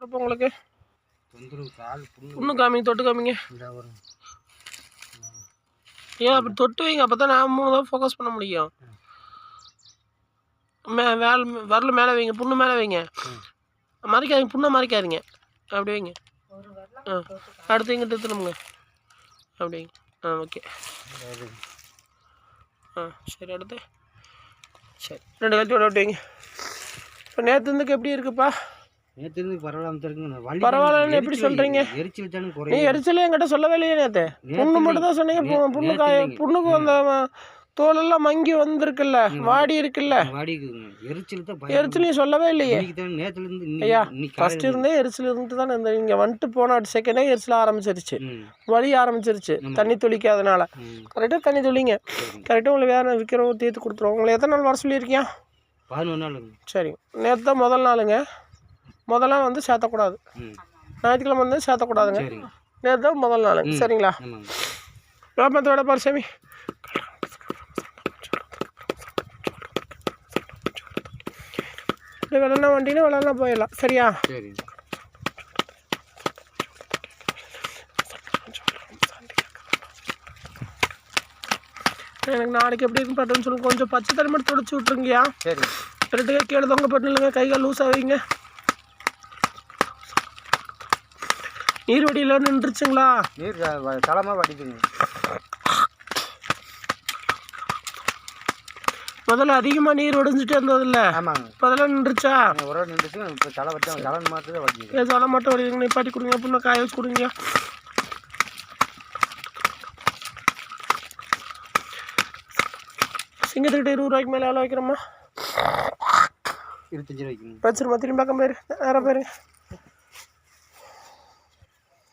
இப்போ உங்களுக்கு புண்ணு காமிங்க, தொட்டு காமிங்க. ஏன் அப்படி தொட்டு வைங்க, அப்போ தான் நான் 3 தடவை ஃபோக்கஸ் பண்ண முடியும். வரல மேலே வைங்க, புண்ணு மேலே வைங்க, மறைக்காதீங்க, புண்ணை மறைக்காதீங்க, அப்படி வைங்க. அடுத்து இங்கே திருத்தணுங்க, அப்படி வைங்க. ஓகே. சரி, அடுத்து சரி 2 கழுத்தோட விட்டு வைங்க. இப்போ நேற்று இருந்துக்கு எப்படி இருக்குப்பா? நேற்று இருந்து பரவாயில்லாம பரவாயில்லன்னு எப்படி சொல்கிறீங்க? எரிச்சல் தானே நீ எரிச்சலே என்கிட்ட சொல்லவே இல்லையே நேற்று. புண்ணு மட்டும் தான் சொன்னீங்க. புண்ணுக்கு அந்த தோலெல்லாம் மங்கி வந்திருக்குல்ல, வாடி இருக்குல்ல, எரிச்சலையும் சொல்லவே இல்லையே. ஐயா ஃபர்ஸ்ட் இருந்தே எரிச்சல் இருந்துட்டு தானே இந்த இங்கே வந்துட்டு போன செகண்டே எரிச்சல் ஆரம்பிச்சிருச்சு, வலி ஆரம்பிச்சிருச்சு தண்ணி துளிக்காதனால. கரெக்டாக தண்ணி துளிங்க, கரெக்டாக உங்களுக்கு வேறு விற்கிறவங்க தீர்த்து கொடுத்துருவோம். உங்களை எத்தனை நாள் வர சொல்லியிருக்கியா? 11 நாள். சரி, நேற்று தான் முதல் நாளுங்க. முதல்ல வந்து சேர்த்தக்கூடாது, ஞாயிற்றுக்கிழமை வந்து சேர்த்தக்கூடாதுங்க. நேற்று தான் முதல் நாள். சரிங்களா? வியாபாரத்தோட பரிசாமி இப்படி வெள்ளனா வண்டினா வெள்ளனா போயிடலாம். சரியா? சரி. எனக்கு நாளைக்கு எப்படி இருக்குன்னு பார்த்தோன்னு சொல்லுங்க. கொஞ்சம் பச்சை தண்ணி மட்டும் துடைச்சி விட்ருங்கய்யா. சரி. ரெண்டுக்கே கீழே தொங்க போட்டு இல்லைங்க, கைகள் லூஸாக வைங்க. நீர் வடியில் நின்றுச்சுங்களா? நீர் தளமாக வடிக்குங்க. முதல்ல அதிகமாக நீர் வடிஞ்சிட்டே இருந்ததில்ல? ஆமாங்க. இப்போ அதெல்லாம் நின்றுச்சா? ஒரு நின்றுச்சு. இப்போ தலை வச்சு தலை மட்டும் வடிக்குது. தலை மட்டும் வடிக்குங்க. நிப்பாட்டி கொடுங்க, புண்ணை காய வச்சு கொடுங்க. சிங்கத்துக்கிட்ட 20 ரூபாய்க்கு மேலே எவ்வளோ வைக்கிறோம்மா? 25 ரூபாய்க்கு வச்சிருமா. திரும்பி பக்கம் பேர் நேரம் பேர்